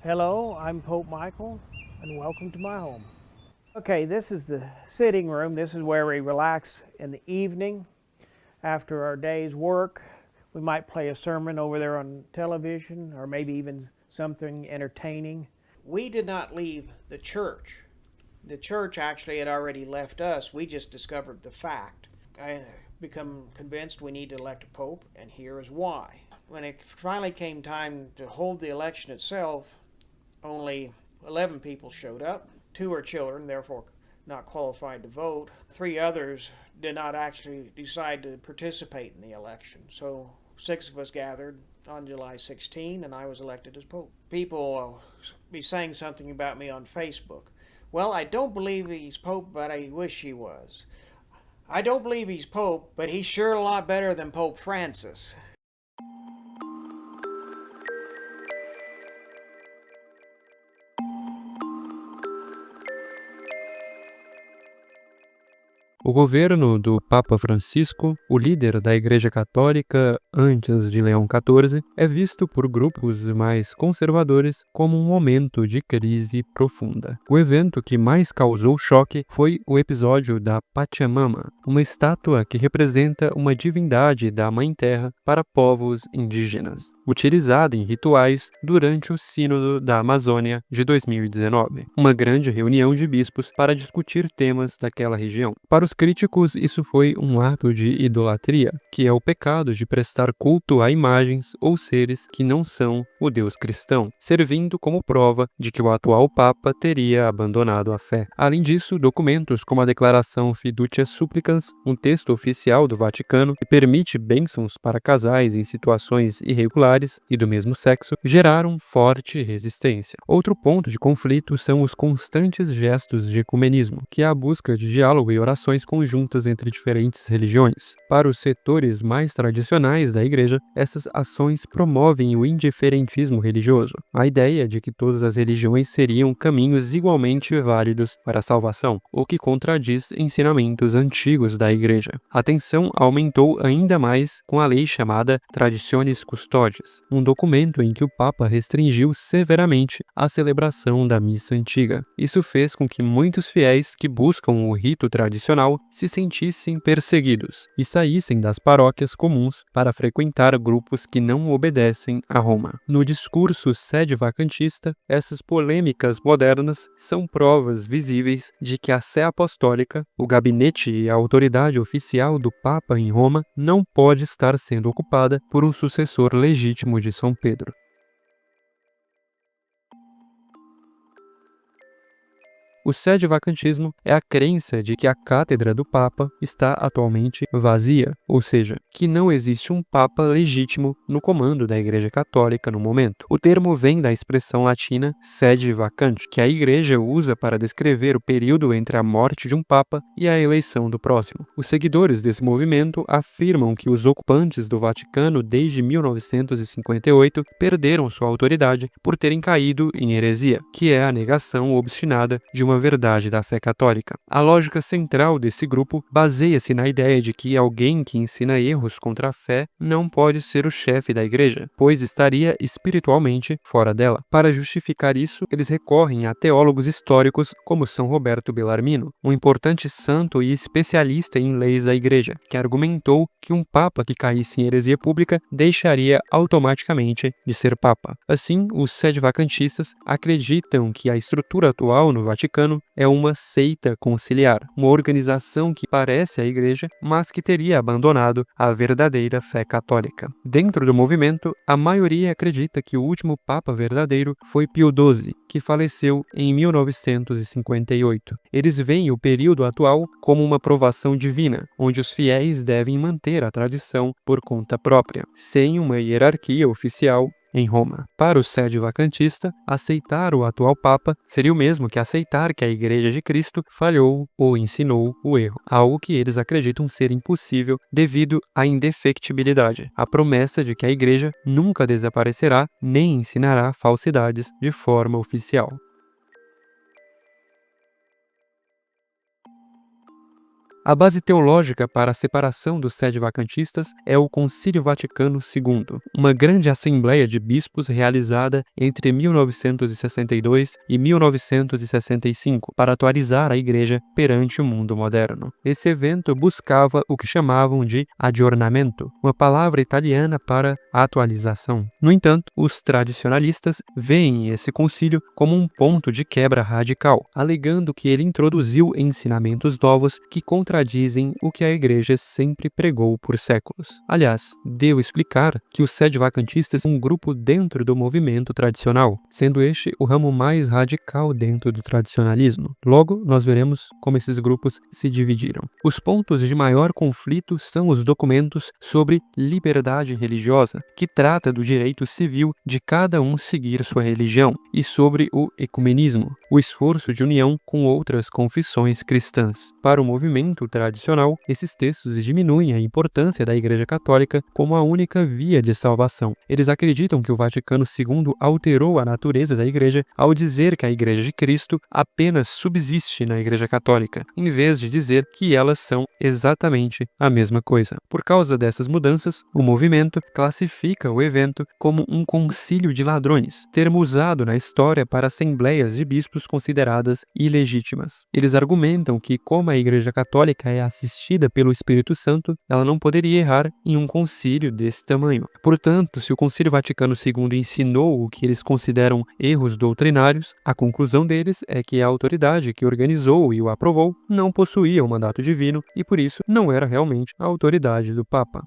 Hello, I'm Pope Michael, and welcome to my home. Okay, this is the sitting room. This is where we relax in the evening after our day's work. We might play a sermon over there on television, or maybe even something entertaining. We did not leave the church. The church actually had already left us. We just discovered the fact. I become convinced we need to elect a pope, and here is why. When it finally came time to hold the election itself, only 11 people showed up. 2 are children, therefore not qualified to vote. 3 others did not actually decide to participate in the election. So 6 of us gathered on July 16, and I was elected as Pope. People will be saying something about me on Facebook. Well, I don't believe he's Pope, but I wish he was. I don't believe he's Pope, but he's sure a lot better than Pope Francis. O governo do Papa Francisco, o líder da Igreja Católica antes de Leão XIV, é visto por grupos mais conservadores como um momento de crise profunda. O evento que mais causou choque foi o episódio da Pachamama, uma estátua que representa uma divindade da Mãe Terra para povos indígenas, utilizada em rituais durante o Sínodo da Amazônia de 2019, uma grande reunião de bispos para discutir temas daquela região. Para os críticos, isso foi um ato de idolatria, que é o pecado de prestar culto a imagens ou seres que não são o Deus cristão, servindo como prova de que o atual Papa teria abandonado a fé. Além disso, documentos como a Declaração Fiducia Supplicans, um texto oficial do Vaticano que permite bênçãos para casais em situações irregulares e do mesmo sexo, geraram forte resistência. Outro ponto de conflito são os constantes gestos de ecumenismo, que é a busca de diálogo e orações conjuntas entre diferentes religiões. Para os setores mais tradicionais da Igreja, essas ações promovem o indiferentismo religioso, a ideia de que todas as religiões seriam caminhos igualmente válidos para a salvação, o que contradiz ensinamentos antigos da Igreja. A tensão aumentou ainda mais com a lei chamada Traditionis Custodes, um documento em que o Papa restringiu severamente a celebração da missa antiga. Isso fez com que muitos fiéis que buscam o rito tradicional se sentissem perseguidos e saíssem das paróquias comuns para frequentar grupos que não obedecem a Roma. No discurso sede-vacantista, essas polêmicas modernas são provas visíveis de que a Sé Apostólica, o gabinete e a autoridade oficial do Papa em Roma, não pode estar sendo ocupada por um sucessor legítimo de São Pedro. O sede-vacantismo é a crença de que a cátedra do Papa está atualmente vazia, ou seja, que não existe um Papa legítimo no comando da Igreja Católica no momento. O termo vem da expressão latina sede vacante, que a Igreja usa para descrever o período entre a morte de um Papa e a eleição do próximo. Os seguidores desse movimento afirmam que os ocupantes do Vaticano desde 1958 perderam sua autoridade por terem caído em heresia, que é a negação obstinada de uma verdade da fé católica. A lógica central desse grupo baseia-se na ideia de que alguém que ensina erros contra a fé não pode ser o chefe da Igreja, pois estaria espiritualmente fora dela. Para justificar isso, eles recorrem a teólogos históricos como São Roberto Bellarmino, um importante santo e especialista em leis da Igreja, que argumentou que um papa que caísse em heresia pública deixaria automaticamente de ser papa. Assim, os sede-vacantistas acreditam que a estrutura atual no Vaticano é uma seita conciliar, uma organização que parece a Igreja, mas que teria abandonado a verdadeira fé católica. Dentro do movimento, a maioria acredita que o último Papa verdadeiro foi Pio XII, que faleceu em 1958. Eles veem o período atual como uma provação divina, onde os fiéis devem manter a tradição por conta própria, sem uma hierarquia oficial em Roma. Para o sede-vacantista, aceitar o atual Papa seria o mesmo que aceitar que a Igreja de Cristo falhou ou ensinou o erro, algo que eles acreditam ser impossível devido à indefectibilidade, a promessa de que a Igreja nunca desaparecerá nem ensinará falsidades de forma oficial. A base teológica para a separação dos sedevacantistas é o Concílio Vaticano II, uma grande assembleia de bispos realizada entre 1962 e 1965 para atualizar a Igreja perante o mundo moderno. Esse evento buscava o que chamavam de aggiornamento, uma palavra italiana para atualização. No entanto, os tradicionalistas veem esse concílio como um ponto de quebra radical, alegando que ele introduziu ensinamentos novos que contradizem o que a Igreja sempre pregou por séculos. Aliás, devo explicar que os sedevacantistas são um grupo dentro do movimento tradicional, sendo este o ramo mais radical dentro do tradicionalismo. Logo, nós veremos como esses grupos se dividiram. Os pontos de maior conflito são os documentos sobre liberdade religiosa, que trata do direito civil de cada um seguir sua religião, e sobre o ecumenismo, o esforço de união com outras confissões cristãs. Para o movimento tradicional, esses textos diminuem a importância da Igreja Católica como a única via de salvação. Eles acreditam que o Vaticano II alterou a natureza da Igreja ao dizer que a Igreja de Cristo apenas subsiste na Igreja Católica, em vez de dizer que elas são exatamente a mesma coisa. Por causa dessas mudanças, o movimento classifica o evento como um concílio de ladrões, termo usado na história para assembleias de bispos consideradas ilegítimas. Eles argumentam que, como a Igreja Católica é assistida pelo Espírito Santo, ela não poderia errar em um concílio desse tamanho. Portanto, se o Concílio Vaticano II ensinou o que eles consideram erros doutrinários, a conclusão deles é que a autoridade que organizou e o aprovou não possuía o mandato divino e, por isso, não era realmente a autoridade do Papa.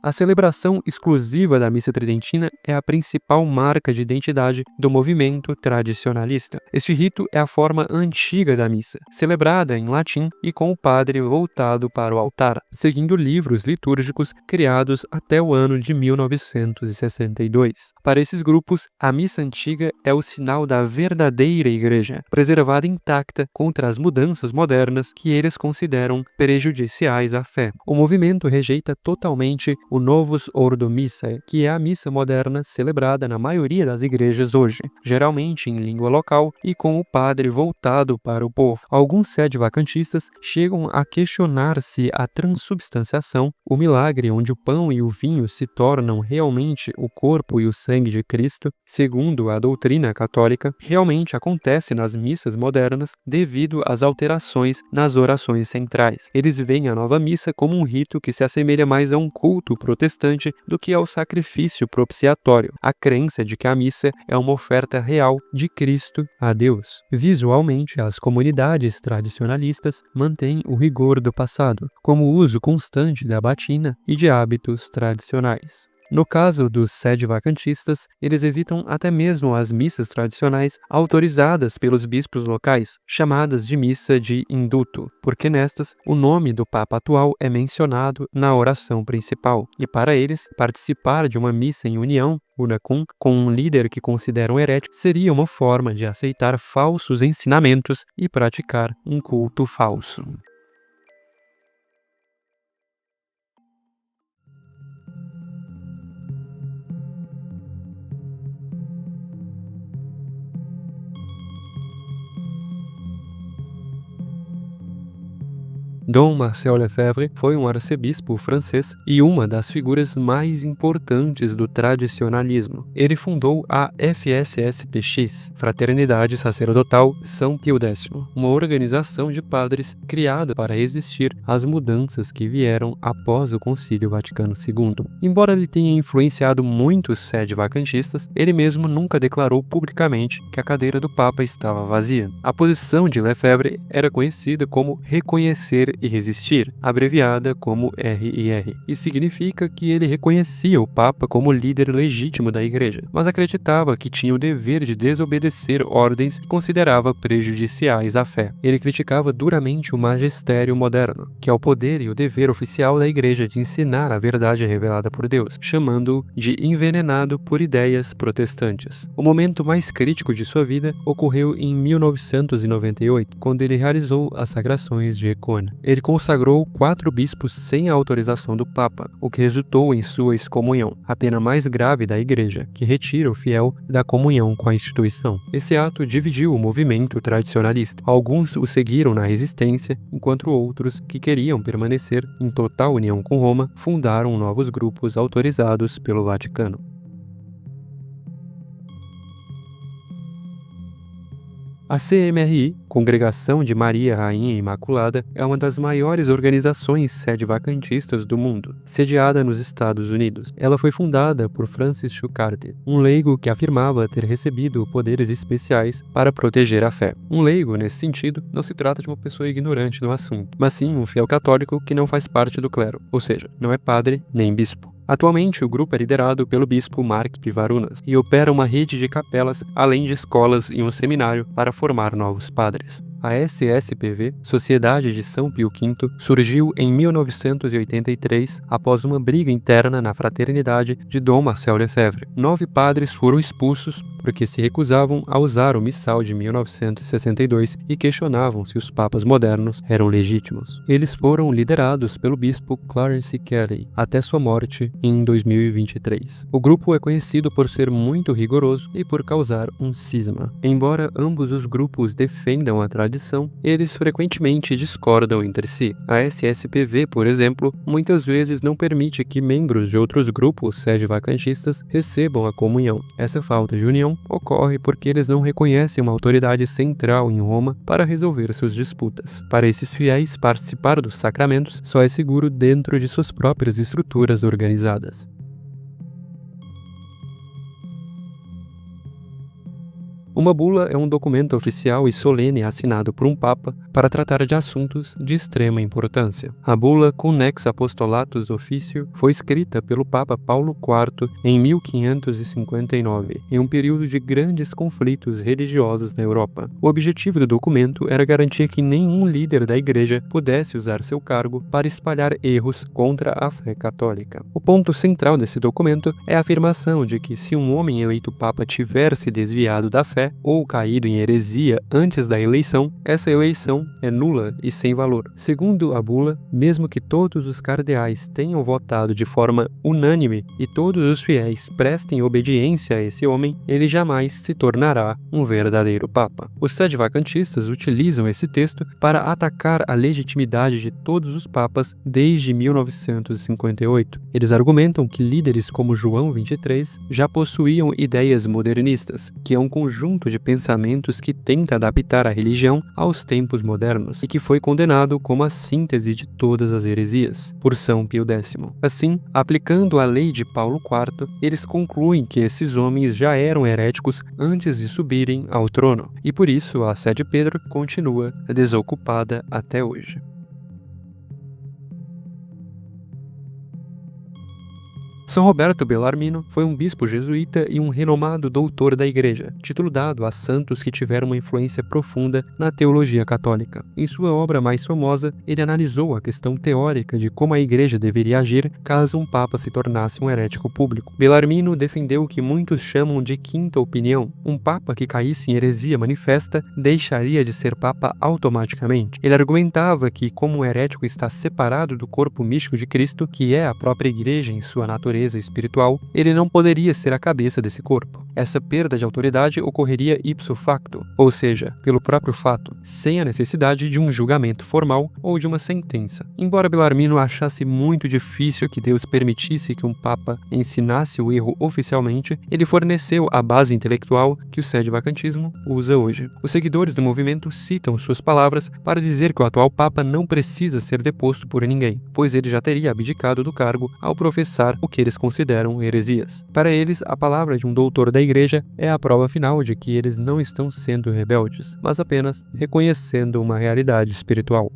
A celebração exclusiva da missa tridentina é a principal marca de identidade do movimento tradicionalista. Este rito é a forma antiga da missa, celebrada em latim e com o padre voltado para o altar, seguindo livros litúrgicos criados até o ano de 1962. Para esses grupos, a missa antiga é o sinal da verdadeira igreja, preservada intacta contra as mudanças modernas que eles consideram prejudiciais à fé. O movimento rejeita totalmente o Novus Ordo Missae, que é a missa moderna celebrada na maioria das igrejas hoje, geralmente em língua local e com o padre voltado para o povo. Alguns sedevacantistas chegam a questionar se a transubstanciação, o milagre onde o pão e o vinho se tornam realmente o corpo e o sangue de Cristo, segundo a doutrina católica, realmente acontece nas missas modernas devido às alterações nas orações centrais. Eles veem a nova missa como um rito que se assemelha mais a um culto protestante do que ao sacrifício propiciatório, a crença de que a missa é uma oferta real de Cristo a Deus. Visualmente, as comunidades tradicionalistas mantêm o rigor do passado, como o uso constante da batina e de hábitos tradicionais. No caso dos sedevacantistas, eles evitam até mesmo as missas tradicionais autorizadas pelos bispos locais, chamadas de missa de induto, porque nestas o nome do Papa atual é mencionado na oração principal, e para eles, participar de uma missa em união, unacum, com um líder que consideram herético seria uma forma de aceitar falsos ensinamentos e praticar um culto falso. Dom Marcel Lefebvre foi um arcebispo francês e uma das figuras mais importantes do tradicionalismo. Ele fundou a FSSPX, Fraternidade Sacerdotal São Pio X, uma organização de padres criada para resistir às mudanças que vieram após o Concílio Vaticano II. Embora ele tenha influenciado muitos sedevacantistas, ele mesmo nunca declarou publicamente que a cadeira do Papa estava vazia. A posição de Lefebvre era conhecida como reconhecer e resistir, abreviada como RIR, e significa que ele reconhecia o Papa como líder legítimo da Igreja, mas acreditava que tinha o dever de desobedecer ordens que considerava prejudiciais à fé. Ele criticava duramente o magistério moderno, que é o poder e o dever oficial da Igreja de ensinar a verdade revelada por Deus, chamando-o de envenenado por ideias protestantes. O momento mais crítico de sua vida ocorreu em 1998, quando ele realizou as sagrações de Econe. ele consagrou 4 bispos sem a autorização do Papa, o que resultou em sua excomunhão, a pena mais grave da Igreja, que retira o fiel da comunhão com a instituição. Esse ato dividiu o movimento tradicionalista. Alguns o seguiram na resistência, enquanto outros, que queriam permanecer em total união com Roma, fundaram novos grupos autorizados pelo Vaticano. A CMRI, Congregação de Maria Rainha Imaculada, é uma das maiores organizações sede-vacantistas do mundo, sediada nos Estados Unidos. Ela foi fundada por Francis Schuckardt, um leigo que afirmava ter recebido poderes especiais para proteger a fé. Um leigo, nesse sentido, não se trata de uma pessoa ignorante no assunto, mas sim um fiel católico que não faz parte do clero, ou seja, não é padre nem bispo. Atualmente, o grupo é liderado pelo bispo Mark Pivarunas e opera uma rede de capelas, além de escolas e um seminário para formar novos padres. A SSPV, Sociedade de São Pio V, surgiu em 1983 após uma briga interna na fraternidade de Dom Marcel Lefebvre. 9 padres foram expulsos porque se recusavam a usar o missal de 1962 e questionavam se os papas modernos eram legítimos. Eles foram liderados pelo bispo Clarence Kelly até sua morte em 2023. O grupo é conhecido por ser muito rigoroso e por causar um cisma. Embora ambos os grupos defendam a tradição, eles frequentemente discordam entre si. A SSPV, por exemplo, muitas vezes não permite que membros de outros grupos sede-vacantistas recebam a comunhão. Essa falta de união ocorre porque eles não reconhecem uma autoridade central em Roma para resolver suas disputas. Para esses fiéis, participar dos sacramentos só é seguro dentro de suas próprias estruturas organizadas. Uma bula é um documento oficial e solene assinado por um papa para tratar de assuntos de extrema importância. A bula Connex Apostolatus Officio foi escrita pelo Papa Paulo IV em 1559, em um período de grandes conflitos religiosos na Europa. O objetivo do documento era garantir que nenhum líder da Igreja pudesse usar seu cargo para espalhar erros contra a fé católica. O ponto central desse documento é a afirmação de que se um homem eleito papa tiver se desviado da fé, ou caído em heresia antes da eleição, essa eleição é nula e sem valor. Segundo a bula, mesmo que todos os cardeais tenham votado de forma unânime e todos os fiéis prestem obediência a esse homem, ele jamais se tornará um verdadeiro papa. Os sede-vacantistas utilizam esse texto para atacar a legitimidade de todos os papas desde 1958. Eles argumentam que líderes como João XXIII já possuíam ideias modernistas, que é um conjunto de pensamentos que tenta adaptar a religião aos tempos modernos e que foi condenado como a síntese de todas as heresias por São Pio X. Assim, aplicando a lei de Paulo IV, eles concluem que esses homens já eram heréticos antes de subirem ao trono, e por isso a Sé de Pedro continua desocupada até hoje. São Roberto Bellarmino foi um bispo jesuíta e um renomado doutor da Igreja, título dado a santos que tiveram uma influência profunda na teologia católica. Em sua obra mais famosa, ele analisou a questão teórica de como a Igreja deveria agir caso um papa se tornasse um herético público. Bellarmino defendeu o que muitos chamam de quinta opinião. Um papa que caísse em heresia manifesta deixaria de ser papa automaticamente. Ele argumentava que, como o herético está separado do corpo místico de Cristo, que é a própria Igreja em sua natureza espiritual, ele não poderia ser a cabeça desse corpo. Essa perda de autoridade ocorreria ipso facto, ou seja, pelo próprio fato, sem a necessidade de um julgamento formal ou de uma sentença. Embora Bellarmino achasse muito difícil que Deus permitisse que um papa ensinasse o erro oficialmente, ele forneceu a base intelectual que o sede-vacantismo usa hoje. Os seguidores do movimento citam suas palavras para dizer que o atual papa não precisa ser deposto por ninguém, pois ele já teria abdicado do cargo ao professar o que eles consideram heresias. Para eles, a palavra de um doutor da Igreja é a prova final de que eles não estão sendo rebeldes, mas apenas reconhecendo uma realidade espiritual.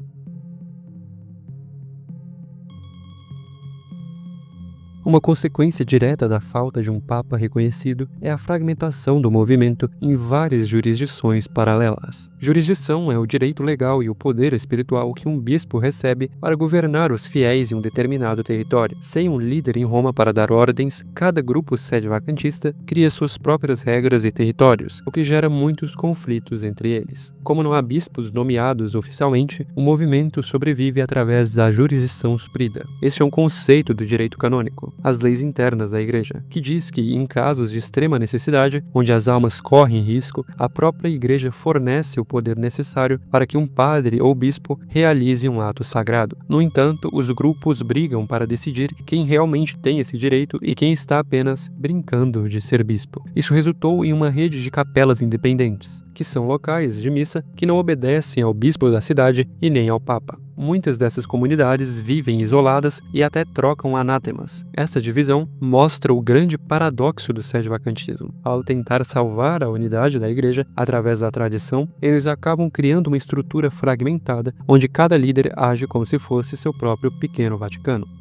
Uma consequência direta da falta de um papa reconhecido é a fragmentação do movimento em várias jurisdições paralelas. Jurisdição é o direito legal e o poder espiritual que um bispo recebe para governar os fiéis em um determinado território. Sem um líder em Roma para dar ordens, cada grupo sede-vacantista cria suas próprias regras e territórios, o que gera muitos conflitos entre eles. Como não há bispos nomeados oficialmente, o movimento sobrevive através da jurisdição suprida. Este é um conceito do direito canônico, as leis internas da Igreja, que diz que, em casos de extrema necessidade, onde as almas correm risco, a própria Igreja fornece o poder necessário para que um padre ou bispo realize um ato sagrado. No entanto, os grupos brigam para decidir quem realmente tem esse direito e quem está apenas brincando de ser bispo. Isso resultou em uma rede de capelas independentes, que são locais de missa que não obedecem ao bispo da cidade e nem ao papa. Muitas dessas comunidades vivem isoladas e até trocam anátemas. Essa divisão mostra o grande paradoxo do sede-vacantismo. Ao tentar salvar a unidade da igreja através da tradição, eles acabam criando uma estrutura fragmentada, onde cada líder age como se fosse seu próprio pequeno Vaticano.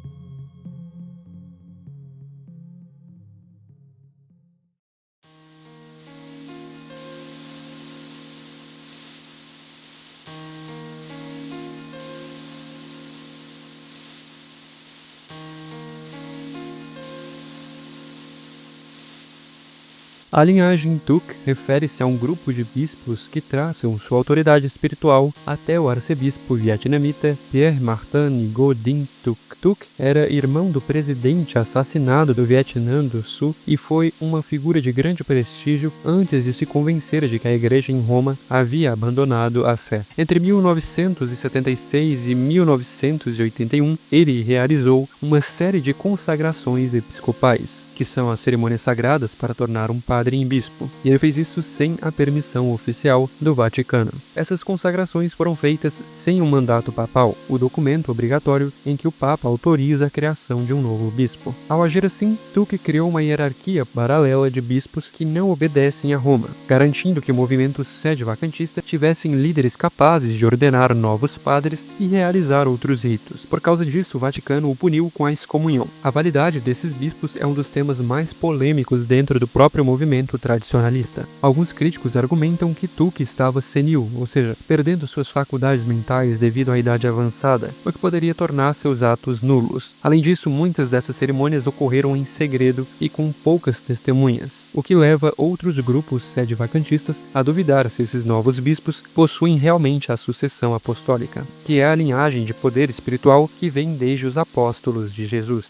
A linhagem Tuc refere-se a um grupo de bispos que traçam sua autoridade espiritual até o arcebispo vietnamita Pierre-Martin Ngo Dinh Tuc. Tuc era irmão do presidente assassinado do Vietnã do Sul e foi uma figura de grande prestígio antes de se convencer de que a igreja em Roma havia abandonado a fé. Entre 1976 e 1981, ele realizou uma série de consagrações episcopais, que são as cerimônias sagradas para tornar um padre em bispo, e ele fez isso sem a permissão oficial do Vaticano. Essas consagrações foram feitas sem um mandato papal, o documento obrigatório em que o Papa autoriza a criação de um novo bispo. Ao agir assim, Tuc criou uma hierarquia paralela de bispos que não obedecem a Roma, garantindo que o movimento sede-vacantista tivessem líderes capazes de ordenar novos padres e realizar outros ritos. Por causa disso, o Vaticano o puniu com a excomunhão. A validade desses bispos é um dos temas mais polêmicos dentro do próprio movimento tradicionalista. Alguns críticos argumentam que Tuc estava senil, ou seja, perdendo suas faculdades mentais devido à idade avançada, o que poderia tornar seus atos nulos. Além disso, muitas dessas cerimônias ocorreram em segredo e com poucas testemunhas, o que leva outros grupos sede-vacantistas a duvidar se esses novos bispos possuem realmente a sucessão apostólica, que é a linhagem de poder espiritual que vem desde os apóstolos de Jesus.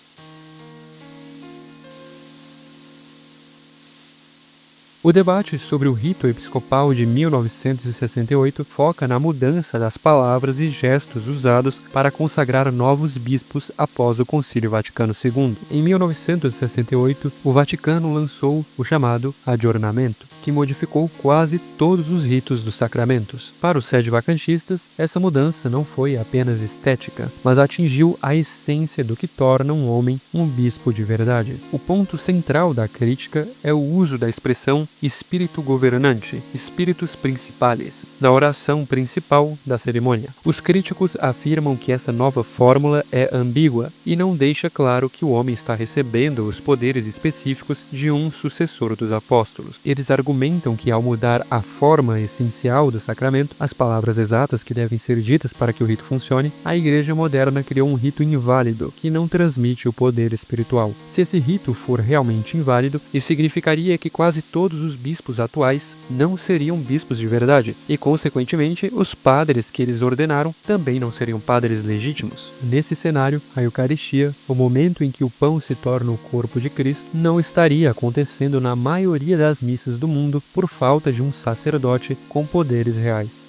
O debate sobre o rito episcopal de 1968 foca na mudança das palavras e gestos usados para consagrar novos bispos após o Concílio Vaticano II. Em 1968, o Vaticano lançou o chamado Adornamento, que modificou quase todos os ritos dos sacramentos. Para os sede-vacantistas, essa mudança não foi apenas estética, mas atingiu a essência do que torna um homem um bispo de verdade. O ponto central da crítica é o uso da expressão espírito governante, espíritos principales, na oração principal da cerimônia. Os críticos afirmam que essa nova fórmula é ambígua e não deixa claro que o homem está recebendo os poderes específicos de um sucessor dos apóstolos. Eles argumentam que ao mudar a forma essencial do sacramento, as palavras exatas que devem ser ditas para que o rito funcione, a Igreja moderna criou um rito inválido, que não transmite o poder espiritual. Se esse rito for realmente inválido, isso significaria que quase todos os bispos atuais não seriam bispos de verdade, e consequentemente os padres que eles ordenaram também não seriam padres legítimos. Nesse cenário, a Eucaristia, o momento em que o pão se torna o corpo de Cristo, não estaria acontecendo na maioria das missas do mundo por falta de um sacerdote com poderes reais.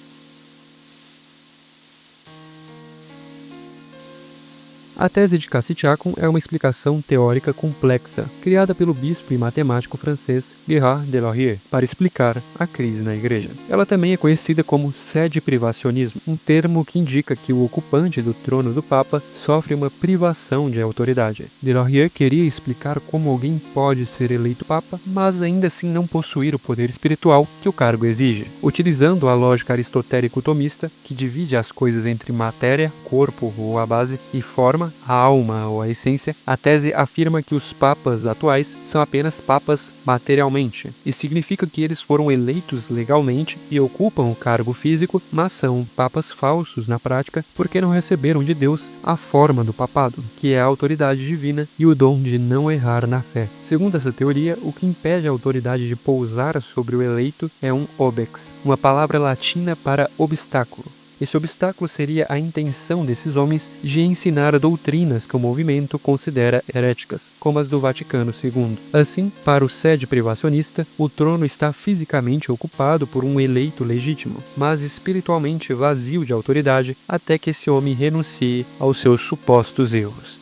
A tese de Cassitiacum é uma explicação teórica complexa, criada pelo bispo e matemático francês Gerard de Laurier, para explicar a crise na igreja. Ela também é conhecida como sede-privacionismo, um termo que indica que o ocupante do trono do Papa sofre uma privação de autoridade. De Laurier queria explicar como alguém pode ser eleito Papa, mas ainda assim não possuir o poder espiritual que o cargo exige. Utilizando a lógica aristotélico-tomista, que divide as coisas entre matéria, corpo ou a base, e forma, forma, a alma ou a essência, a tese afirma que os papas atuais são apenas papas materialmente, e significa que eles foram eleitos legalmente e ocupam o cargo físico, mas são papas falsos na prática porque não receberam de Deus a forma do papado, que é a autoridade divina e o dom de não errar na fé. Segundo essa teoria, o que impede a autoridade de pousar sobre o eleito é um obex, uma palavra latina para obstáculo. Esse obstáculo seria a intenção desses homens de ensinar doutrinas que o movimento considera heréticas, como as do Vaticano II. Assim, para o sede privacionista, o trono está fisicamente ocupado por um eleito legítimo, mas espiritualmente vazio de autoridade até que esse homem renuncie aos seus supostos erros.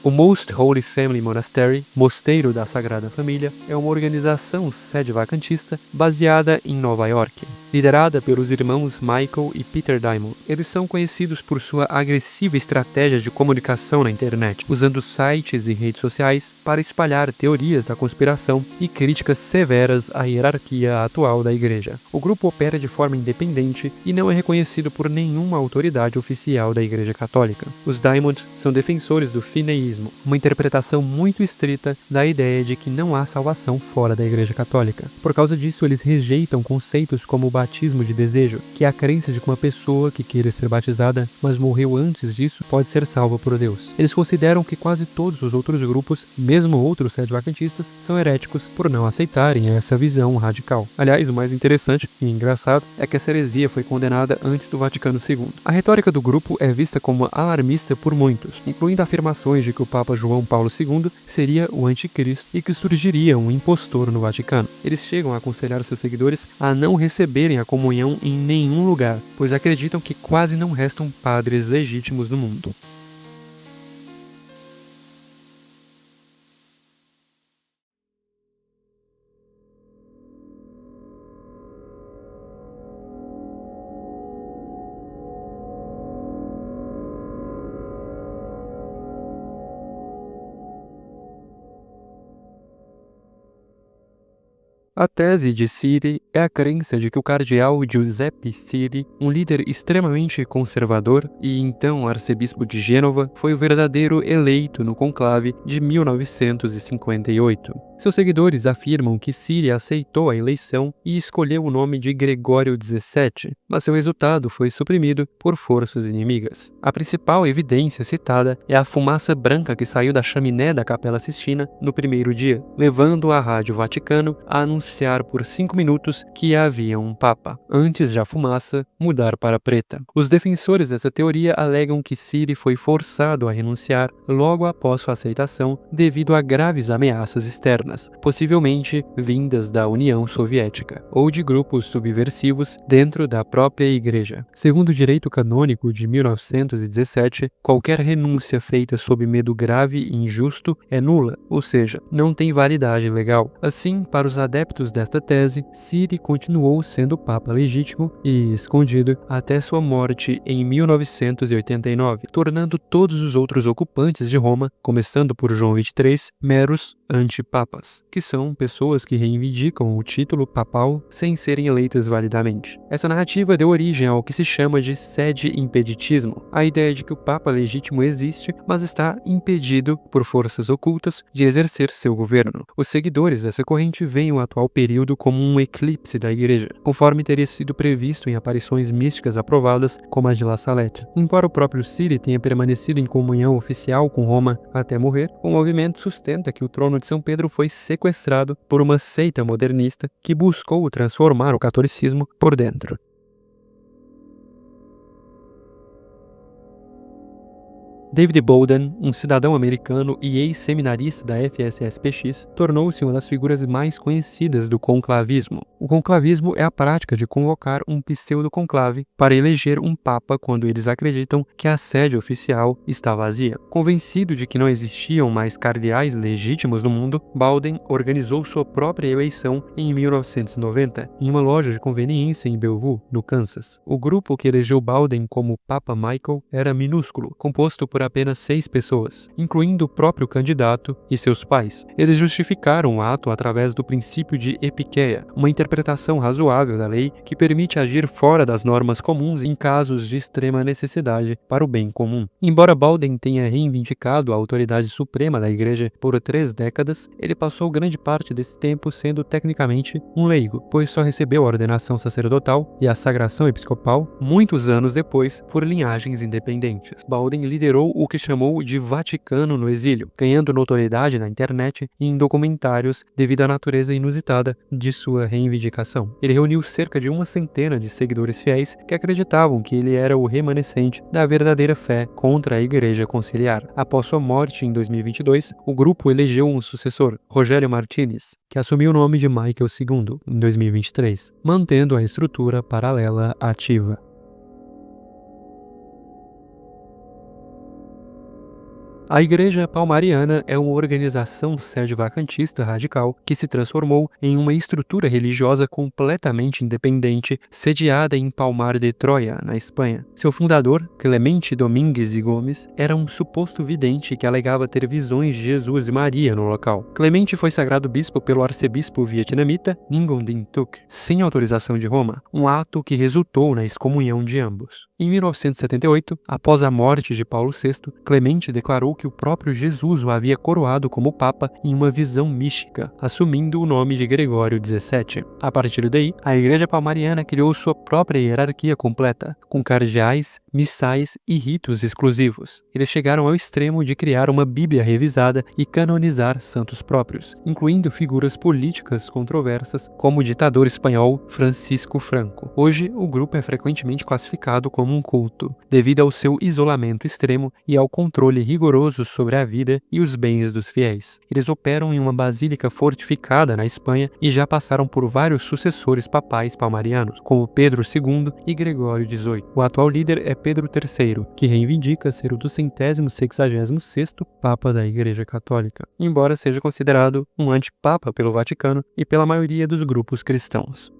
O Most Holy Family Monastery, Mosteiro da Sagrada Família, é uma organização sede-vacantista baseada em Nova York, liderada pelos irmãos Michael e Peter Diamond. Eles são conhecidos por sua agressiva estratégia de comunicação na internet, usando sites e redes sociais para espalhar teorias da conspiração e críticas severas à hierarquia atual da igreja. O grupo opera de forma independente e não é reconhecido por nenhuma autoridade oficial da Igreja Católica. Os Diamond são defensores do fineísmo, uma interpretação muito estrita da ideia de que não há salvação fora da Igreja Católica. Por causa disso, eles rejeitam conceitos como o batismo de desejo, que é a crença de que uma pessoa que queira ser batizada, mas morreu antes disso, pode ser salva por Deus. Eles consideram que quase todos os outros grupos, mesmo outros sede-vacantistas, são heréticos por não aceitarem essa visão radical. Aliás, o mais interessante e engraçado é que essa heresia foi condenada antes do Vaticano II. A retórica do grupo é vista como alarmista por muitos, incluindo afirmações de que o Papa João Paulo II seria o anticristo e que surgiria um impostor no Vaticano. Eles chegam a aconselhar seus seguidores a não receberem a comunhão em nenhum lugar, pois acreditam que quase não restam padres legítimos no mundo. A tese de Siri é a crença de que o cardeal Giuseppe Siri, um líder extremamente conservador e então arcebispo de Gênova, foi o verdadeiro eleito no conclave de 1958. Seus seguidores afirmam que Siri aceitou a eleição e escolheu o nome de Gregório XVII, mas seu resultado foi suprimido por forças inimigas. A principal evidência citada é a fumaça branca que saiu da chaminé da Capela Sistina no primeiro dia, levando a Rádio Vaticano a anunciar por 5 minutos que havia um papa, antes de a fumaça mudar para preta. Os defensores dessa teoria alegam que Siri foi forçado a renunciar logo após sua aceitação devido a graves ameaças externas, possivelmente vindas da União Soviética, ou de grupos subversivos dentro da própria igreja. Segundo o direito canônico de 1917, qualquer renúncia feita sob medo grave e injusto é nula, ou seja, não tem validade legal. Assim, para os adeptos desta tese, Siri continuou sendo papa legítimo e escondido até sua morte em 1989, tornando todos os outros ocupantes de Roma, começando por João XXIII, meros antipapas, que são pessoas que reivindicam o título papal sem serem eleitas validamente. Essa narrativa deu origem ao que se chama de sede-impeditismo, a ideia de que o papa legítimo existe, mas está impedido por forças ocultas de exercer seu governo. Os seguidores dessa corrente veem o atual período como um eclipse da igreja, conforme teria sido previsto em aparições místicas aprovadas como a de La Salette. Embora o próprio Siri tenha permanecido em comunhão oficial com Roma até morrer, o movimento sustenta que o trono de São Pedro foi sequestrado por uma seita modernista que buscou transformar o catolicismo por dentro. David Bolden, um cidadão americano e ex-seminarista da FSSPX, tornou-se uma das figuras mais conhecidas do conclavismo. O conclavismo é a prática de convocar um pseudo-conclave para eleger um papa quando eles acreditam que a sede oficial está vazia. Convencido de que não existiam mais cardeais legítimos no mundo, Bolden organizou sua própria eleição em 1990, em uma loja de conveniência em Bellevue, no Kansas. O grupo que elegeu Bolden como Papa Michael era minúsculo, composto por apenas 6 pessoas, incluindo o próprio candidato e seus pais. Eles justificaram o ato através do princípio de epiqueia, uma interpretação interpretação razoável da lei que permite agir fora das normas comuns em casos de extrema necessidade para o bem comum. Embora Bowden tenha reivindicado a autoridade suprema da Igreja por 3 décadas, ele passou grande parte desse tempo sendo tecnicamente um leigo, pois só recebeu a ordenação sacerdotal e a sagração episcopal muitos anos depois por linhagens independentes. Bowden liderou o que chamou de Vaticano no exílio, ganhando notoriedade na internet e em documentários devido à natureza inusitada de sua reivindicação. Ele reuniu cerca de 100 de seguidores fiéis que acreditavam que ele era o remanescente da verdadeira fé contra a Igreja Conciliar. Após sua morte em 2022, o grupo elegeu um sucessor, Rogério Martínez, que assumiu o nome de Michael II em 2023, mantendo a estrutura paralela ativa. A Igreja Palmariana é uma organização sede-vacantista radical que se transformou em uma estrutura religiosa completamente independente, sediada em Palmar de Troia, na Espanha. Seu fundador, Clemente Domínguez e Gomes, era um suposto vidente que alegava ter visões de Jesus e Maria no local. Clemente foi sagrado bispo pelo arcebispo vietnamita Nguyen Dinh Thuc, sem autorização de Roma, um ato que resultou na excomunhão de ambos. Em 1978, após a morte de Paulo VI, Clemente declarou que o próprio Jesus o havia coroado como Papa em uma visão mística, assumindo o nome de Gregório XVII. A partir daí, a Igreja Palmariana criou sua própria hierarquia completa, com cardeais, missais e ritos exclusivos. Eles chegaram ao extremo de criar uma Bíblia revisada e canonizar santos próprios, incluindo figuras políticas controversas como o ditador espanhol Francisco Franco. Hoje, o grupo é frequentemente classificado como um culto, devido ao seu isolamento extremo e ao controle rigoroso sobre a vida e os bens dos fiéis. Eles operam em uma basílica fortificada na Espanha e já passaram por vários sucessores papais palmarianos, como Pedro II e Gregório XVIII. O atual líder é Pedro III, que reivindica ser o 266º Papa da Igreja Católica, embora seja considerado um antipapa pelo Vaticano e pela maioria dos grupos cristãos.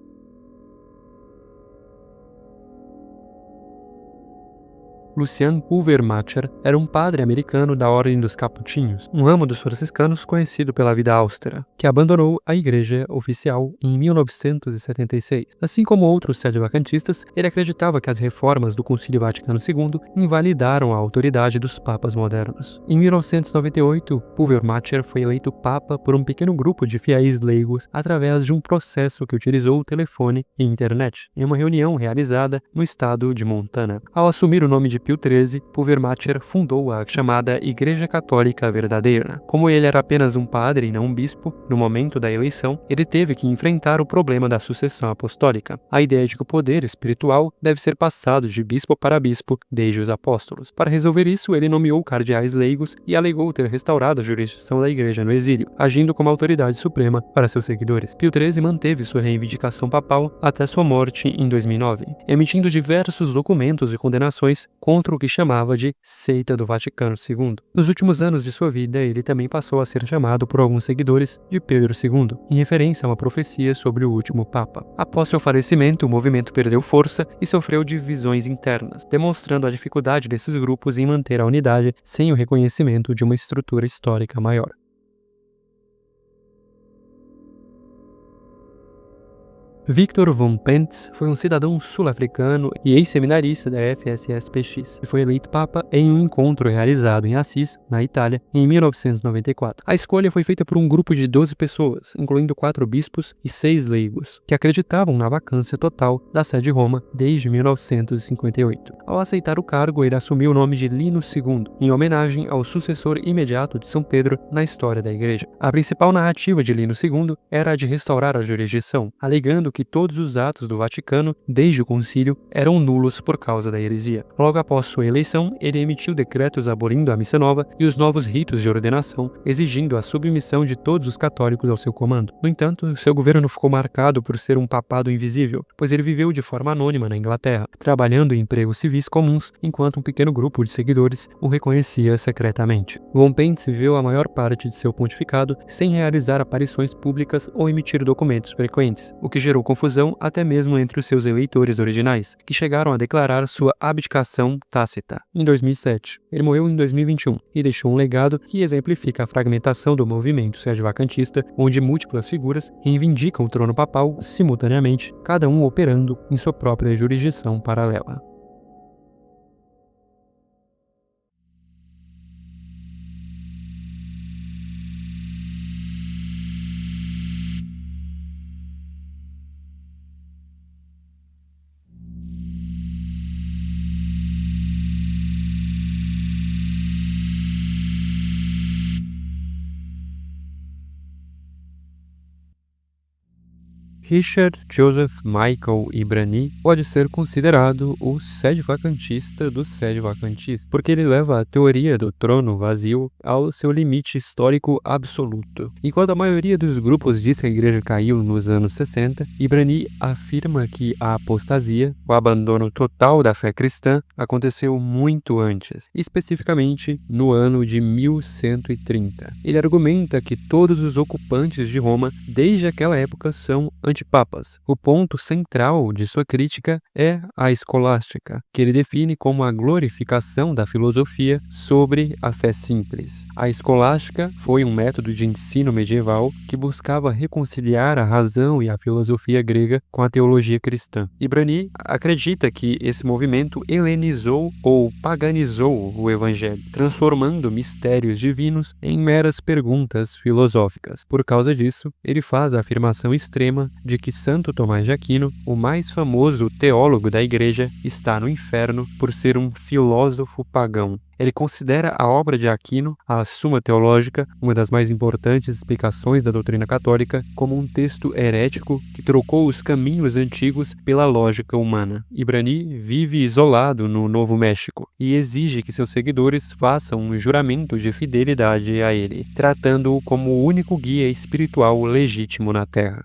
Lucian Pulvermacher era um padre americano da Ordem dos Capuchinhos, um ramo dos franciscanos conhecido pela vida austera, que abandonou a igreja oficial em 1976. Assim como outros sede-vacantistas, ele acreditava que as reformas do Concílio Vaticano II invalidaram a autoridade dos papas modernos. Em 1998, Pulvermacher foi eleito papa por um pequeno grupo de fiéis leigos através de um processo que utilizou o telefone e internet, em uma reunião realizada no estado de Montana. Ao assumir o nome de Pio XIII, Pulvermacher fundou a chamada Igreja Católica Verdadeira. Como ele era apenas um padre e não um bispo, no momento da eleição, ele teve que enfrentar o problema da sucessão apostólica, a ideia de que o poder espiritual deve ser passado de bispo para bispo desde os apóstolos. Para resolver isso, ele nomeou cardeais leigos e alegou ter restaurado a jurisdição da igreja no exílio, agindo como autoridade suprema para seus seguidores. Pio XIII manteve sua reivindicação papal até sua morte em 2009, emitindo diversos documentos e condenações contra o que chamava de seita do Vaticano II. Nos últimos anos de sua vida, ele também passou a ser chamado por alguns seguidores de Pedro II, em referência a uma profecia sobre o último Papa. Após seu falecimento, o movimento perdeu força e sofreu divisões internas, demonstrando a dificuldade desses grupos em manter a unidade sem o reconhecimento de uma estrutura histórica maior. Victor von Pentz foi um cidadão sul-africano e ex-seminarista da FSSPX e foi eleito papa em um encontro realizado em Assis, na Itália, em 1994. A escolha foi feita por um grupo de 12 pessoas, incluindo 4 bispos e 6 leigos, que acreditavam na vacância total da sé de Roma desde 1958. Ao aceitar o cargo, ele assumiu o nome de Linus II, em homenagem ao sucessor imediato de São Pedro na história da Igreja. A principal narrativa de Linus II era a de restaurar a jurisdição, alegando que todos os atos do Vaticano, desde o concílio, eram nulos por causa da heresia. Logo após sua eleição, ele emitiu decretos abolindo a missa nova e os novos ritos de ordenação, exigindo a submissão de todos os católicos ao seu comando. No entanto, seu governo ficou marcado por ser um papado invisível, pois ele viveu de forma anônima na Inglaterra, trabalhando em empregos civis comuns, enquanto um pequeno grupo de seguidores o reconhecia secretamente. Von Pentz viveu a maior parte de seu pontificado sem realizar aparições públicas ou emitir documentos frequentes, o que gerou confusão até mesmo entre os seus eleitores originais, que chegaram a declarar sua abdicação tácita. Em 2007, ele morreu em 2021 e deixou um legado que exemplifica a fragmentação do movimento sedevacantista, onde múltiplas figuras reivindicam o trono papal simultaneamente, cada um operando em sua própria jurisdição paralela. Richard Joseph Michael Ibrani pode ser considerado o sedevacantista dos sedevacantistas, porque ele leva a teoria do trono vazio ao seu limite histórico absoluto. Enquanto a maioria dos grupos diz que a igreja caiu nos anos 60, Ibrani afirma que a apostasia, o abandono total da fé cristã, aconteceu muito antes, especificamente no ano de 1130. Ele argumenta que todos os ocupantes de Roma, desde aquela época, são antipapas. O ponto central de sua crítica é a escolástica, que ele define como a glorificação da filosofia sobre a fé simples. A escolástica foi um método de ensino medieval que buscava reconciliar a razão e a filosofia grega com a teologia cristã. Ibrani acredita que esse movimento helenizou ou paganizou o evangelho, transformando mistérios divinos em meras perguntas filosóficas. Por causa disso, ele faz a afirmação extrema de que Santo Tomás de Aquino, o mais famoso teólogo da igreja, está no inferno por ser um filósofo pagão. Ele considera a obra de Aquino, a Suma Teológica, uma das mais importantes explicações da doutrina católica, como um texto herético que trocou os caminhos antigos pela lógica humana. Ibrani vive isolado no Novo México e exige que seus seguidores façam um juramento de fidelidade a ele, tratando-o como o único guia espiritual legítimo na Terra.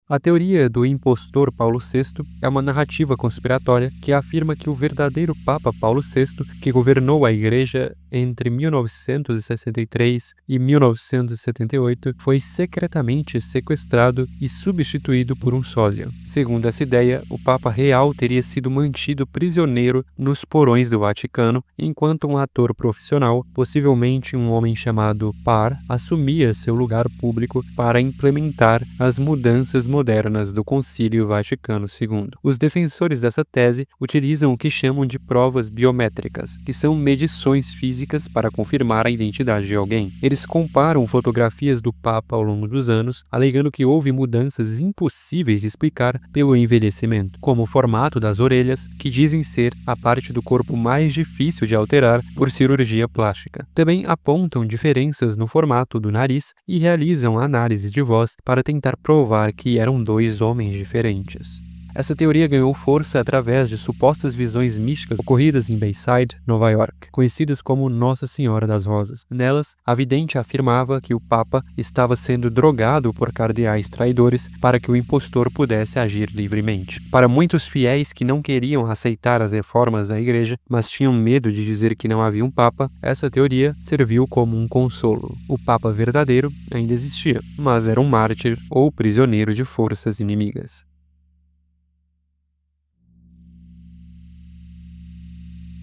A teoria do impostor Paulo VI é uma narrativa conspiratória que afirma que o verdadeiro Papa Paulo VI, que governou a Igreja entre 1963 e 1978, foi secretamente sequestrado e substituído por um sósia. Segundo essa ideia, o Papa real teria sido mantido prisioneiro nos porões do Vaticano, enquanto um ator profissional, possivelmente um homem chamado Par, assumia seu lugar público para implementar as mudanças modernas do Concílio Vaticano II. Os defensores dessa tese utilizam o que chamam de provas biométricas, que são medições físicas para confirmar a identidade de alguém. Eles comparam fotografias do Papa ao longo dos anos, alegando que houve mudanças impossíveis de explicar pelo envelhecimento, como o formato das orelhas, que dizem ser a parte do corpo mais difícil de alterar por cirurgia plástica. Também apontam diferenças no formato do nariz e realizam análise de voz para tentar provar que eram dois homens diferentes. Essa teoria ganhou força através de supostas visões místicas ocorridas em Bayside, Nova York, conhecidas como Nossa Senhora das Rosas. Nelas, a vidente afirmava que o Papa estava sendo drogado por cardeais traidores para que o impostor pudesse agir livremente. Para muitos fiéis que não queriam aceitar as reformas da Igreja, mas tinham medo de dizer que não havia um Papa, essa teoria serviu como um consolo. O Papa verdadeiro ainda existia, mas era um mártir ou prisioneiro de forças inimigas.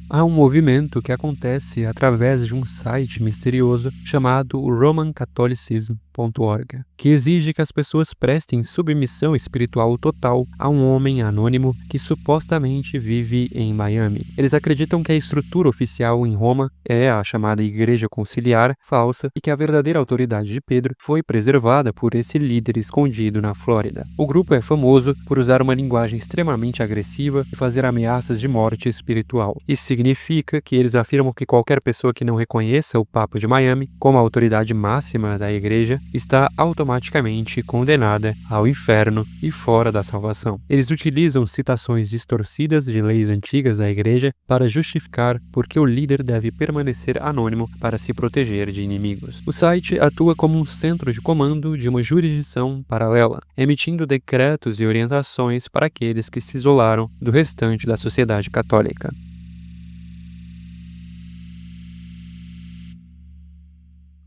Há um movimento que acontece através de um site misterioso chamado romancatholicism.org, que exige que as pessoas prestem submissão espiritual total a um homem anônimo que supostamente vive em Miami. Eles acreditam que a estrutura oficial em Roma é a chamada Igreja Conciliar falsa e que a verdadeira autoridade de Pedro foi preservada por esse líder escondido na Flórida. O grupo é famoso por usar uma linguagem extremamente agressiva e fazer ameaças de morte espiritual. Isso significa que eles afirmam que qualquer pessoa que não reconheça o Papa de Miami como a autoridade máxima da igreja está automaticamente condenada ao inferno e fora da salvação. Eles utilizam citações distorcidas de leis antigas da igreja para justificar por que o líder deve permanecer anônimo para se proteger de inimigos. O site atua como um centro de comando de uma jurisdição paralela, emitindo decretos e orientações para aqueles que se isolaram do restante da sociedade católica.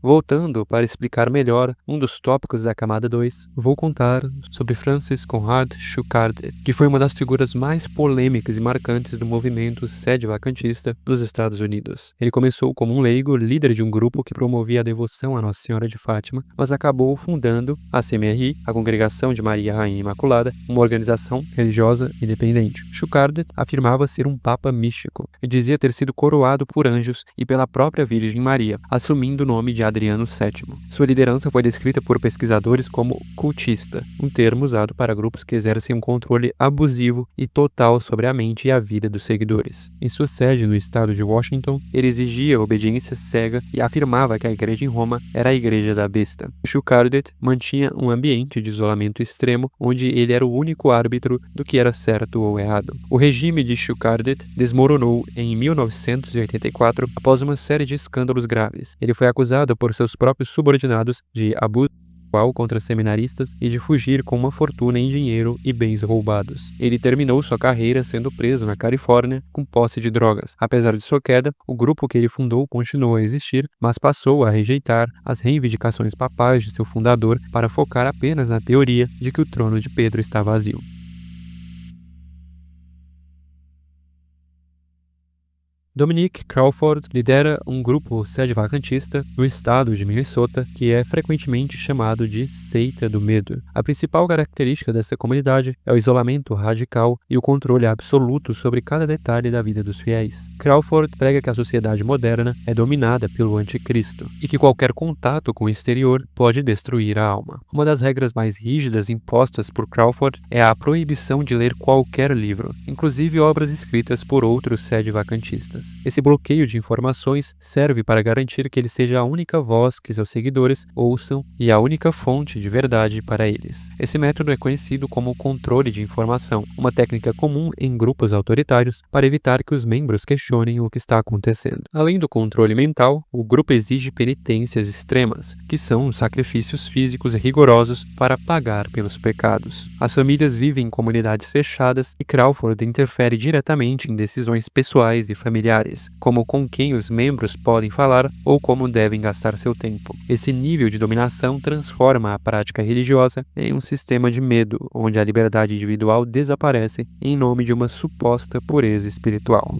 Voltando para explicar melhor um dos tópicos da camada 2, vou contar sobre Francis Conrad Schuckardt, que foi uma das figuras mais polêmicas e marcantes do movimento sede-vacantista nos Estados Unidos. Ele começou como um leigo, líder de um grupo que promovia a devoção a Nossa Senhora de Fátima, mas acabou fundando a CMRI, a Congregação de Maria Rainha Imaculada, uma organização religiosa independente. Schuckardt afirmava ser um papa místico e dizia ter sido coroado por anjos e pela própria Virgem Maria, assumindo o nome de Adriano VII. Sua liderança foi descrita por pesquisadores como cultista, um termo usado para grupos que exercem um controle abusivo e total sobre a mente e a vida dos seguidores. Em sua sede no estado de Washington, ele exigia obediência cega e afirmava que a igreja em Roma era a igreja da besta. Schuckardt mantinha um ambiente de isolamento extremo, onde ele era o único árbitro do que era certo ou errado. O regime de Schuckardt desmoronou em 1984 após uma série de escândalos graves. Ele foi acusado por seus próprios subordinados de abuso sexual contra seminaristas e de fugir com uma fortuna em dinheiro e bens roubados. Ele terminou sua carreira sendo preso na Califórnia com posse de drogas. Apesar de sua queda, o grupo que ele fundou continuou a existir, mas passou a rejeitar as reivindicações papais de seu fundador para focar apenas na teoria de que o trono de Pedro está vazio. Dominic Crawford lidera um grupo sede-vacantista no estado de Minnesota que é frequentemente chamado de Seita do Medo. A principal característica dessa comunidade é o isolamento radical e o controle absoluto sobre cada detalhe da vida dos fiéis. Crawford prega que a sociedade moderna é dominada pelo anticristo e que qualquer contato com o exterior pode destruir a alma. Uma das regras mais rígidas impostas por Crawford é a proibição de ler qualquer livro, inclusive obras escritas por outros sede-vacantistas. Esse bloqueio de informações serve para garantir que ele seja a única voz que seus seguidores ouçam e a única fonte de verdade para eles. Esse método é conhecido como controle de informação, uma técnica comum em grupos autoritários para evitar que os membros questionem o que está acontecendo. Além do controle mental, o grupo exige penitências extremas, que são sacrifícios físicos rigorosos para pagar pelos pecados. As famílias vivem em comunidades fechadas e Crawford interfere diretamente em decisões pessoais e familiares, como com quem os membros podem falar ou como devem gastar seu tempo. Esse nível de dominação transforma a prática religiosa em um sistema de medo, onde a liberdade individual desaparece em nome de uma suposta pureza espiritual.